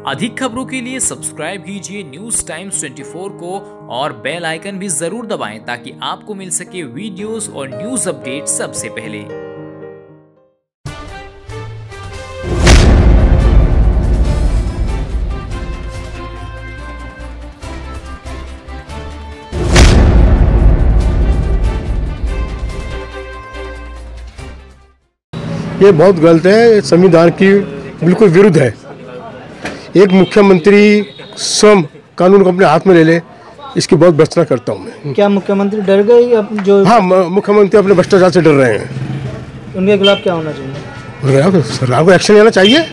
अधिक खबरों के लिए सब्सक्राइब कीजिए न्यूज टाइम्स 24 को और बेल आइकन भी जरूर दबाएं ताकि आपको मिल सके वीडियोस और न्यूज अपडेट सबसे पहले। ये बहुत गलत है, संविधान की बिल्कुल विरुद्ध है। एक मुख्यमंत्री स्वयं कानून को अपने हाथ में ले ले, इसकी बहुत भर्त्सना करता हूँ मैं। क्या मुख्यमंत्री डर गए अब जो? हाँ, मुख्यमंत्री अपने भ्रष्टाचार से डर रहे हैं। उनके खिलाफ क्या होना चाहिए? सरकार को एक्शन लेना चाहिए।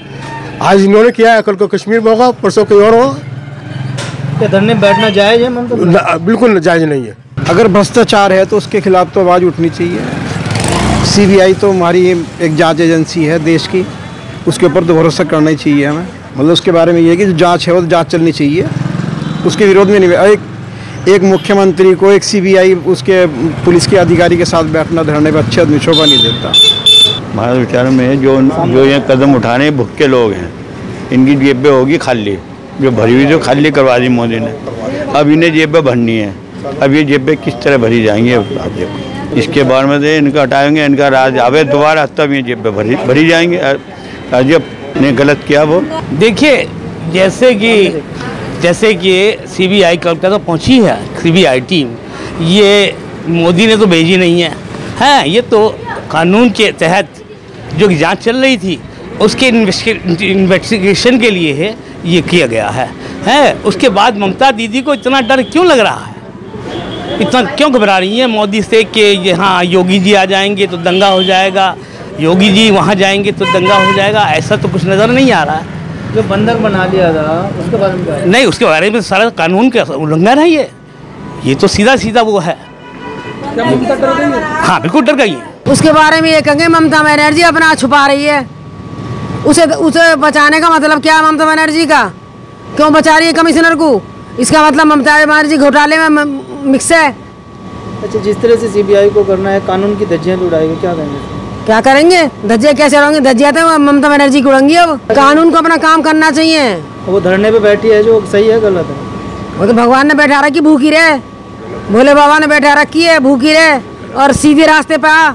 आज इन्होंने किया है, कल को कश्मीर में होगा, परसों कहीं और होगा। क्या धरने बैठना जायज है? बिल्कुल जायज नहीं है। अगर भ्रष्टाचार है तो उसके खिलाफ तो आवाज़ उठनी चाहिए। सीबीआई तो हमारी एक जांच एजेंसी है देश की, उसके ऊपर तो भरोसा करना ही चाहिए हमें। मतलब उसके बारे में ये है कि जो जांच है वो तो जांच चलनी चाहिए, उसके विरोध में नहीं। एक मुख्यमंत्री को एक सीबीआई उसके पुलिस के अधिकारी के साथ बैठना धरने पर अच्छे आदमी शोभा नहीं देता। हमारे विचार में जो ये कदम उठाने भुक्के लोग हैं, इनकी जेबें होगी खाली, जो भरी हुई जो खाली करवा दी मोदी ने, अब इन्हें जेबें भरनी है। अब ये जेबें किस तरह भरी जाएंगी आप देखो। इसके बारे में से इनका हटाएंगे, इनका राज आवे दोबारा, तब ये जेबें भरी जाएंगे। राज्य ने गलत किया वो। देखिए, जैसे कि सीबीआई कलकत्ता पहुंची है, सीबीआई टीम, ये मोदी ने तो भेजी नहीं है, ये तो कानून के तहत जो जांच चल रही थी उसके इन्वेस्टिगेशन के लिए है ये किया गया है। उसके बाद ममता दीदी को इतना डर क्यों लग रहा है, इतना क्यों घबरा रही है मोदी से कि यहाँ योगी जी आ जाएंगे तो दंगा हो जाएगा, योगी जी वहाँ जाएंगे तो दंगा हो जाएगा? ऐसा तो कुछ नज़र नहीं आ रहा है। जो बंधक बना लिया था उसके बारे में क्या? नहीं, उसके बारे में सारा कानून का उल्लंघन है ये तो सीधा वो है। क्या ममता डर गई है? हाँ, बिल्कुल डर गई है। उसके बारे में ये कहेंगे ममता बनर्जी अपना छुपा रही है। उसे बचाने का मतलब क्या है? ममता बनर्जी का क्यों बचा रही है कमिश्नर को? इसका मतलब ममता बनर्जी घोटाले में मिक्स है। अच्छा, जिस तरह से सीबीआई को करना है, कानून की धज्जियां उड़ाएंगे, क्या करेंगे? क्या करेंगे? धज्जियां कैसे उड़ाएंगे? धज्जियां तो ममता बनर्जी को उड़ाएंगी। अब कानून को अपना काम करना चाहिए। वो धरने पे बैठी है, जो सही है गलत है? वो तो भगवान ने बैठा रखी, भूखी रहे, भोले बाबा ने बैठा रखी है, भूखी रहे और सीधे रास्ते पे आ।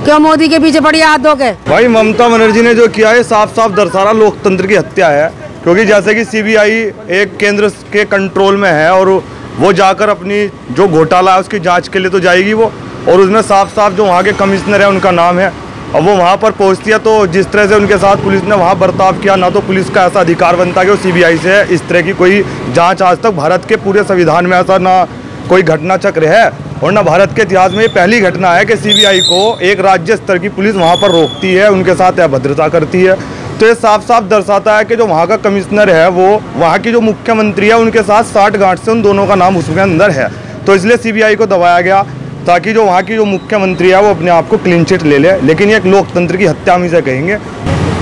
क्यों मोदी के पीछे पड़ी हाथ धो के? भाई, ममता बनर्जी ने जो किया है साफ साफ दर्शाना लोकतंत्र की हत्या है। क्योंकि जैसे कि सीबीआई एक केंद्र के कंट्रोल में है और वो जाकर अपनी जो घोटाला है उसकी जांच के लिए तो जाएगी वो, और उसमें साफ साफ जो वहाँ के कमिश्नर है उनका नाम है। अब वो वहाँ पर पहुँचती है तो जिस तरह से उनके साथ पुलिस ने वहाँ बर्ताव किया, ना तो पुलिस का ऐसा अधिकार बनता कि वो सीबीआई से इस तरह की कोई जांच आज तक भारत के पूरे संविधान में ऐसा ना कोई घटना चक्र है और ना भारत के इतिहास में ये पहली घटना है कि सीबीआई को एक राज्य स्तर की पुलिस वहाँ पर रोकती है, उनके साथ अभद्रता करती है। तो ये साफ साफ दर्शाता है कि जो वहाँ का कमिश्नर है वो वहाँ की जो मुख्यमंत्री है उनके साथ साठगांठ से उन दोनों का नाम उसके अंदर है। तो इसलिए सीबीआई को दबाया गया ताकि जो वहाँ की जो मुख्यमंत्री है वो अपने आप को क्लीन चिट ले ले। लेकिन ये एक लोकतंत्र की हत्या हम इसे कहेंगे।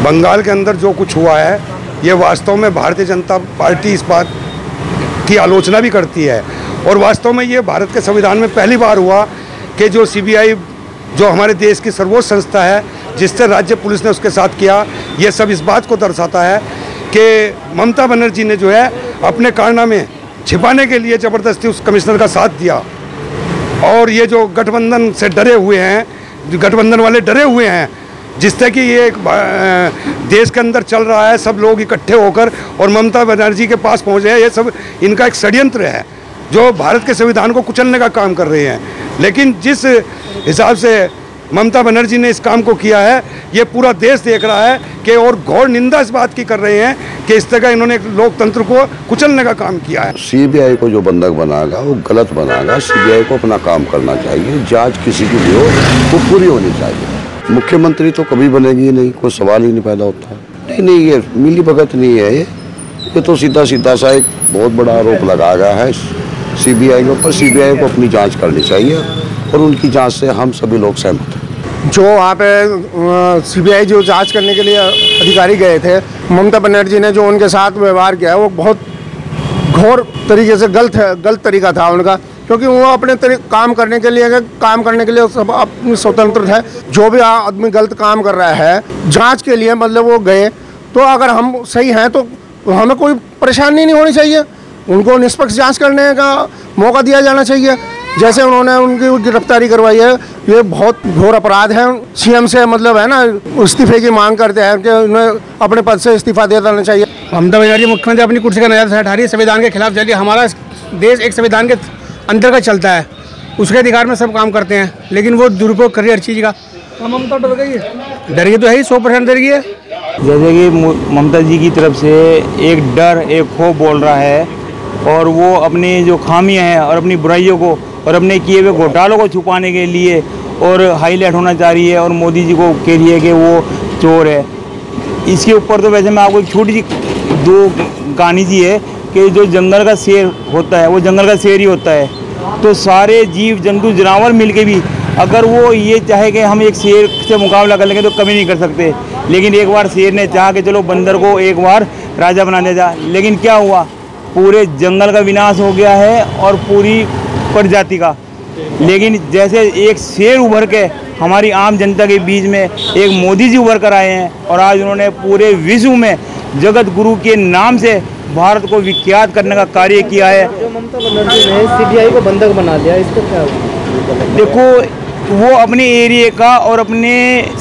बंगाल के अंदर जो कुछ हुआ है ये वास्तव में भारतीय जनता पार्टी इस बात की आलोचना भी करती है, और वास्तव में ये भारत के संविधान में पहली बार हुआ कि जो सीबीआई जो हमारे देश की सर्वोच्च संस्था है जिससे राज्य पुलिस ने उसके साथ किया, ये सब इस बात को दर्शाता है कि ममता बनर्जी ने जो है अपने कारनामे छिपाने के लिए ज़बरदस्ती उस कमिश्नर का साथ दिया। और ये जो गठबंधन से डरे हुए हैं, जो गठबंधन वाले डरे हुए हैं, जिससे कि ये देश के अंदर चल रहा है, सब लोग इकट्ठे होकर और ममता बनर्जी के पास पहुँचे हैं, ये सब इनका एक षड्यंत्र है जो भारत के संविधान को कुचलने का काम कर रहे हैं। लेकिन जिस हिसाब से ममता बनर्जी ने इस काम को किया है ये पूरा देश देख रहा है कि और घोर निंदा इस बात की कर रहे हैं कि इस तरह इन्होंने लोकतंत्र को कुचलने का काम किया है। सीबीआई को जो बंधक बनाएगा वो गलत बनाएगा। सीबीआई को अपना काम करना चाहिए, जांच किसी की भी हो वो पूरी होनी चाहिए। मुख्यमंत्री तो कभी बनेगी नहीं, कोई सवाल ही नहीं पैदा होता है। नहीं, ये मिली भगत नहीं है, ये तो सीधा सा एक बहुत बड़ा आरोप लगाया गया है सीबीआई के ऊपर। सीबीआई को अपनी जांच करनी चाहिए और उनकी जांच से हम सभी लोग सहमत हैं। जो वहाँ पे सीबीआई जो जांच करने के लिए अधिकारी गए थे, ममता बनर्जी ने जो उनके साथ व्यवहार किया है वो बहुत घोर तरीके से गलत तरीका था उनका, क्योंकि वो अपने काम करने के लिए सब अपनी स्वतंत्र है। जो भी आदमी गलत काम कर रहा है जांच के लिए मतलब वो गए, तो अगर हम सही हैं तो हमें कोई परेशानी नहीं होनी चाहिए। उनको निष्पक्ष जांच करने का मौका दिया जाना चाहिए। जैसे उन्होंने उनकी गिरफ्तारी करवाई है, ये बहुत घोर अपराध है। सीएम से मतलब है ना, इस्तीफे की मांग करते हैं कि उन्हें अपने पद से इस्तीफा दे देना चाहिए। ममता बनर्जी मुख्यमंत्री अपनी कुर्सी का नज़र से हटा रही है, संविधान के खिलाफ चलिए। हमारा देश एक संविधान के अंतर्गत चलता है, उसके अधिकार में सब काम करते हैं, लेकिन वो दुरुपयोग कर रही है हर चीज़ का। ममता डर गई है, डर गई तो है ही, 100% डर गई है। जैसे कि ममता जी की तरफ से एक डर, एक खौफ बोल रहा है, और वो अपनी जो खामियां हैं और अपनी बुराइयों को और अपने किए हुए घोटालों को छुपाने के लिए और हाईलाइट होना चाह रही है, और मोदी जी को कह रही है कि वो चोर है। इसके ऊपर तो वैसे मैं आपको एक छोटी सी दो कहानी जी है कि जो जंगल का शेर होता है वो जंगल का शेर ही होता है। तो सारे जीव जंतु जानवर मिल के भी अगर वो ये चाहे कि हम एक शेर से मुकाबला कर लेंगे तो कभी नहीं कर सकते। लेकिन एक बार शेर ने चाहा कि चलो बंदर को एक बार राजा बना दिया जाए, लेकिन क्या हुआ, पूरे जंगल का विनाश हो गया है और पूरी प्रजाति का। लेकिन जैसे एक शेर उभर के हमारी आम जनता के बीच में एक मोदी जी उभर कर आए हैं, और आज उन्होंने पूरे विश्व में जगत गुरु के नाम से भारत को विख्यात करने का कार्य किया है। जो ममता बनर्जी ने सीबीआई को बंधक बना दिया, इसका क्या हुआ? देखो, वो अपने एरिया का और अपने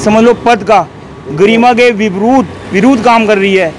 समझ लो पद का गरिमा के विरुद्ध काम कर रही है।